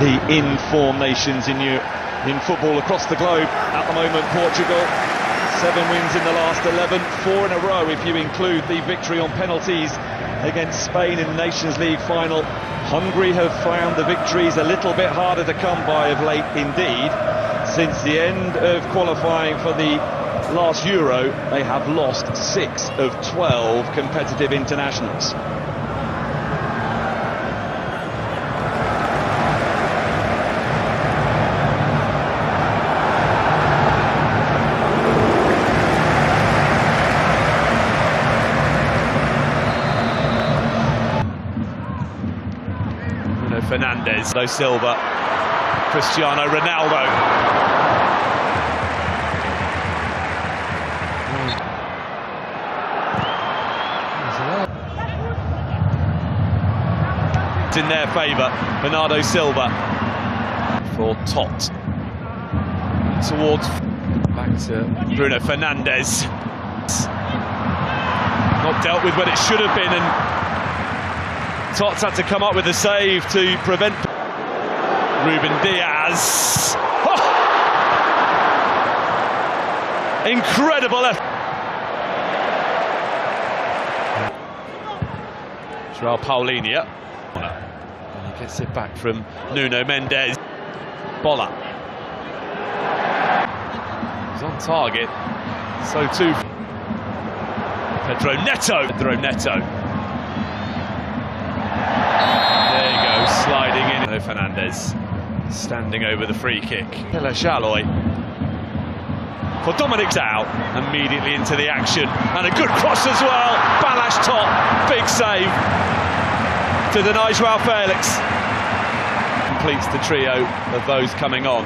the in-form nations in football across the globe. At the moment, Portugal, 7 wins in the last 11, 4 in a row if you include the victory on penalties against Spain in the Nations League final. Hungary have found the victories a little bit harder to come by of late indeed. Since the end of qualifying for the last Euro, they have lost 6 of 12 competitive internationals. Fernandes, Silva, Cristiano Ronaldo. It's in their favour, Bernardo Silva for Tot. Towards back to Bruno Fernandes. Not dealt with when it should have been, and Tots had to come up with a save to prevent Ruben Diaz. Oh! Incredible effort. João Paulinho. And he gets it back from Nuno Mendes. Bola. He's on target. So too Pedro Neto. Sliding in, Fernandes standing over the free kick. Xaloy for Dominic Zhao, immediately into the action, and a good cross as well. Balázs Tot, big save to deny João Felix. Completes the trio of those coming on.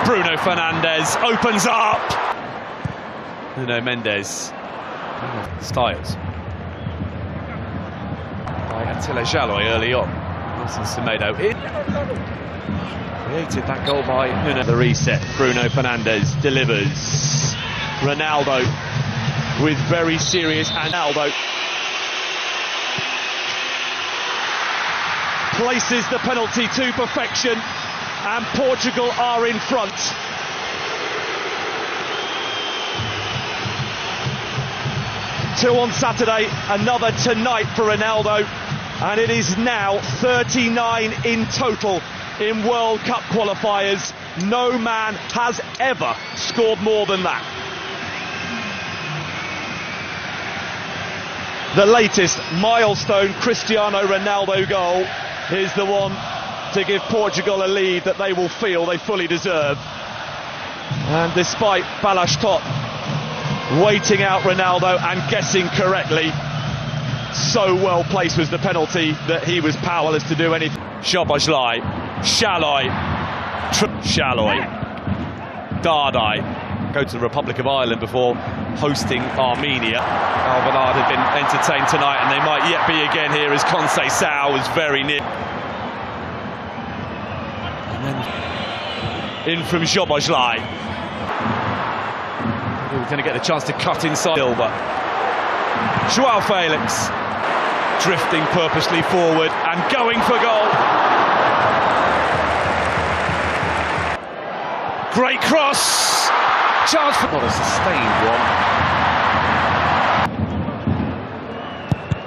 Bruno Fernandes opens up. Nuno Mendes. Styles. Xaloy early on. Nelson Semedo in. Created that goal by Nuno. The reset. Bruno Fernandes delivers. Ronaldo with very serious. Ronaldo places the penalty to perfection, and Portugal are in front. Two on Saturday, another tonight for Ronaldo. And it is now 39 in total in World Cup qualifiers. No man has ever scored more than that. The latest milestone Cristiano Ronaldo goal is the one to give Portugal a lead that they will feel they fully deserve. And despite Balázs Tot waiting out Ronaldo and guessing correctly, so well placed was the penalty that he was powerless to do anything. Szoboszlai, Xaloy, Dardai go to the Republic of Ireland before hosting Armenia. Alvalade had been entertained tonight, and they might yet be again here as Conceição was very near. And then in from Szoboszlai. We're going to get the chance to cut inside. Silva. João Felix drifting purposely forward and going for goal. Great cross. Chance for not a sustained one.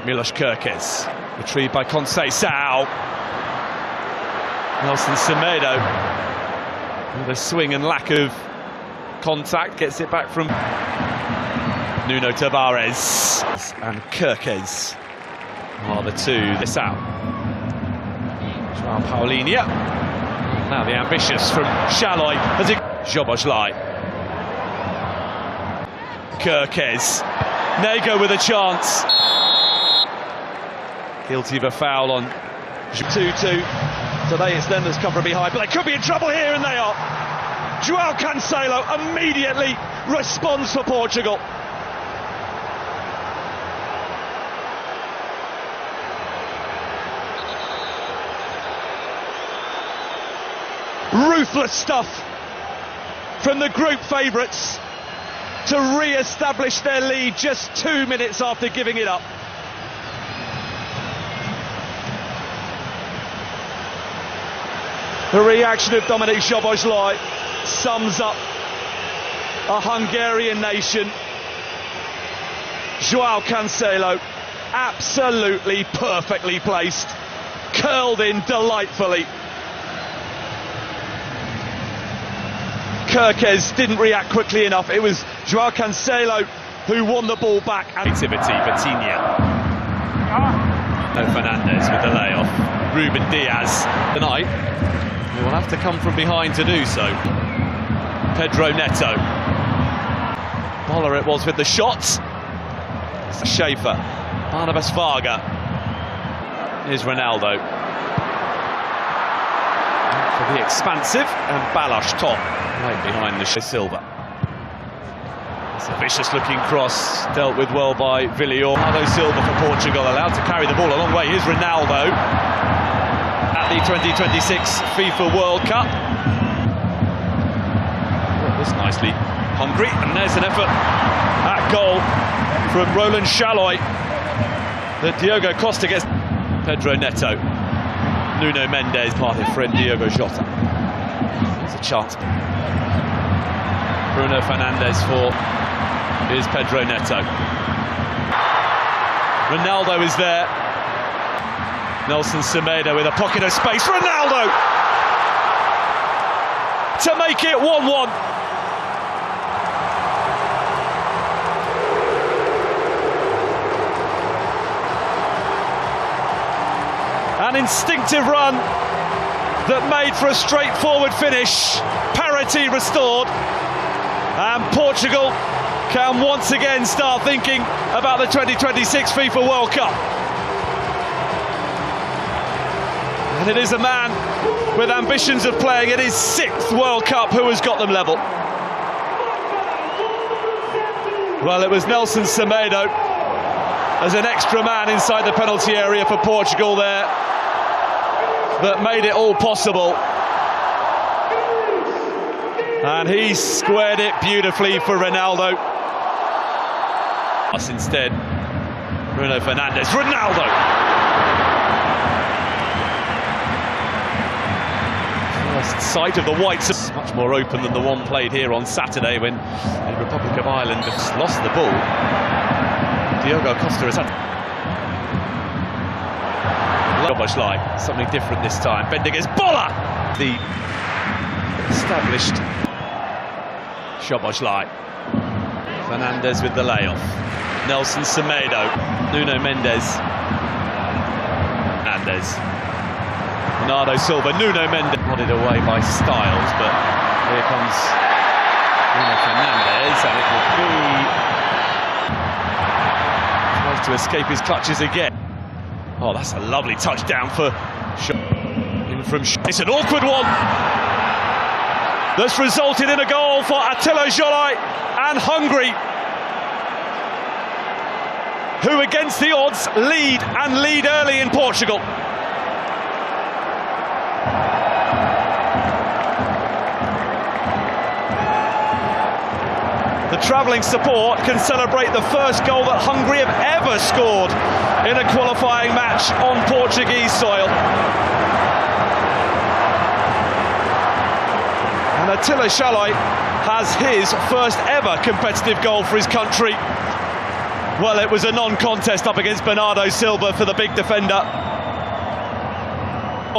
Milos Kerkez retrieved by Conceição. Nelson Semedo with a swing and lack of contact gets it back from Nuno Tavares, and Kerkez are the two. This out. João Paulinho. Now the ambitious from Xaloy as it. Szoboszlai. Kerkez. Nego with a chance. Guilty of a foul on 2-2. Today it's them that's come from behind, but they could be in trouble here, and they are. João Cancelo immediately responds for Portugal. Ruthless stuff from the group favourites to re-establish their lead just 2 minutes after giving it up. The reaction of Dominik Szoboszlai sums up a Hungarian nation. João Cancelo, absolutely perfectly placed, curled in delightfully. Kerkez didn't react quickly enough. It was João Cancelo who won the ball back. Activity, Vitinha. No Fernandez with the layoff. Ruben Diaz tonight. He will have to come from behind to do so. Pedro Neto. Boller it was with the shots. Schaefer. Barnabas Varga. Here's Ronaldo. For the expansive, and Balos top. Right behind the Silva. It's a vicious looking cross, dealt with well by Villior. Ronaldo Silva for Portugal, allowed to carry the ball a long way. Here's Ronaldo at the 2026 FIFA World Cup. This nicely. Hungary, and there's an effort at goal from Roland Shaloi that Diogo Costa gets. Pedro Neto. Nuno Mendes, part of friend Diogo Jota. There's a chance. Bruno Fernandes for is Pedro Neto. Ronaldo is there. Nelson Semedo with a pocket of space. Ronaldo to make it 1-1. An instinctive run that made for a straightforward finish. Parity restored. And Portugal can once again start thinking about the 2026 FIFA World Cup. And it is a man with ambitions of playing in his 6th World Cup who has got them level. Well, it was Nelson Semedo as an extra man inside the penalty area for Portugal there that made it all possible. And he squared it beautifully for Ronaldo. Instead, Bruno Fernandes. Ronaldo! First sight of the whites. Much more open than the one played here on Saturday when the Republic of Ireland has lost the ball. Diogo Costa has had Szoboszlai, something different this time. Bending his Boller! The established Szoboszlai. Fernandes with the layoff. Nelson Semedo. Nuno Mendes. Fernandes. Bernardo Silva. Nuno Mendes. Nodded away by Styles, but here comes Bruno Fernandes, and it will be... tries to escape his clutches again. Oh, that's a lovely touchdown for in from. It's an awkward one that's resulted in a goal for Attila Zsolai and Hungary, who against the odds lead early in Portugal. The travelling support can celebrate the first goal that Hungary have ever scored in a qualifying match on Portuguese soil. And Attila Zsolai has his first ever competitive goal for his country. Well, it was a non-contest up against Bernardo Silva for the big defender.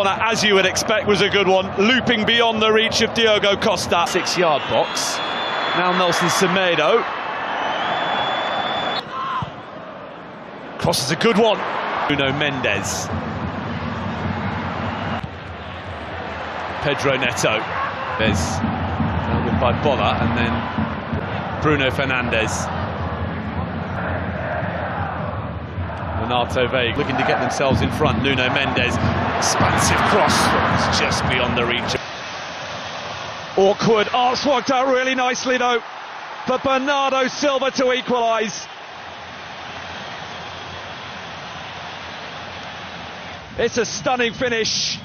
As you would expect, was a good one, looping beyond the reach of Diogo Costa. 6-yard box. Now Nelson Semedo. Cross is a good one. Nuno Mendes. Pedro Neto. There's by Boller, and then Bruno Fernandes. Renato Veiga looking to get themselves in front. Nuno Mendes. Expansive cross. It's just beyond the reach. Awkward. Oh, it's worked out really nicely though for Bernardo Silva to equalise. It's a stunning finish.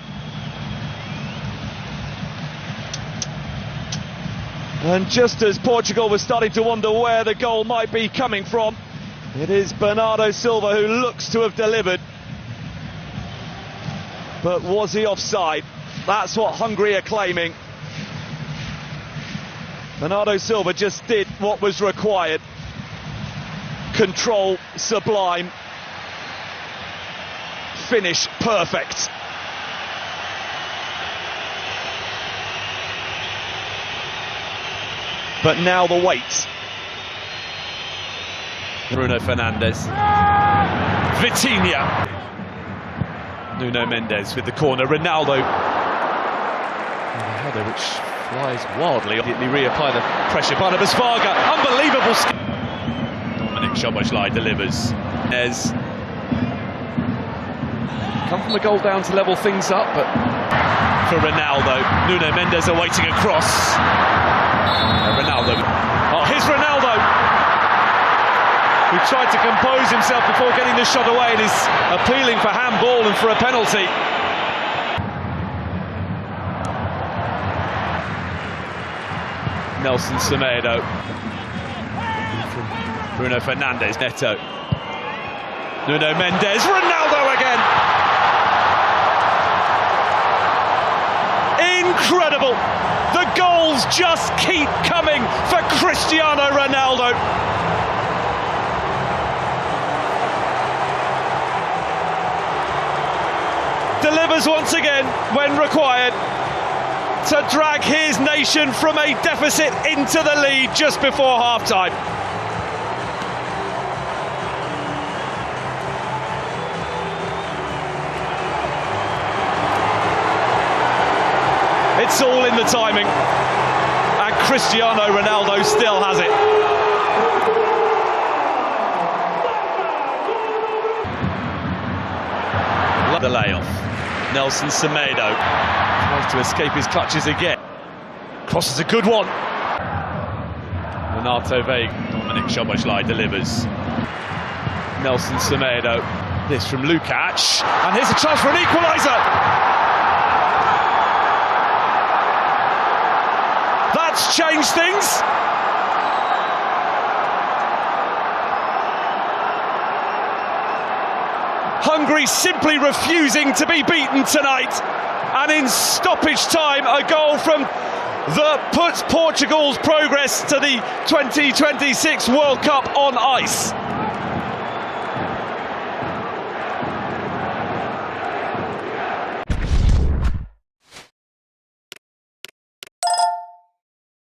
And just as Portugal was starting to wonder where the goal might be coming from, it is Bernardo Silva who looks to have delivered. But was he offside? That's what Hungary are claiming. Bernardo Silva just did what was required. Control sublime. Finish perfect. But now the wait. Bruno Fernandes. Vitinha. Nuno Mendes with the corner. Ronaldo. Ronaldo, which flies wildly. Immediately reapply the pressure. Barnabas Varga. Unbelievable skill. Dominic Szoboszlai delivers. Mendes. Come from the goal down to level things up, but for Ronaldo. Nuno Mendes awaiting a cross. Ronaldo. Oh, here's Ronaldo, who tried to compose himself before getting the shot away and is appealing for handball and for a penalty. Nelson Semedo. From Bruno Fernandes. Neto. Nuno Mendes. Ronaldo again. Incredible. The goals just keep coming for Cristiano Ronaldo. Delivers once again when required to drag his nation from a deficit into the lead just before half-time. It's all in the timing, and Cristiano Ronaldo still has it. The layoff. Nelson Semedo tries to escape his clutches again. Crosses a good one. Renato Veiga. Dominic Szoboszlai delivers. Nelson Semedo. This from Lukacs, and here's a chance for an equaliser. That's changed things. Hungary simply refusing to be beaten tonight. And in stoppage time, a goal from puts Portugal's progress to the 2026 World Cup on ice.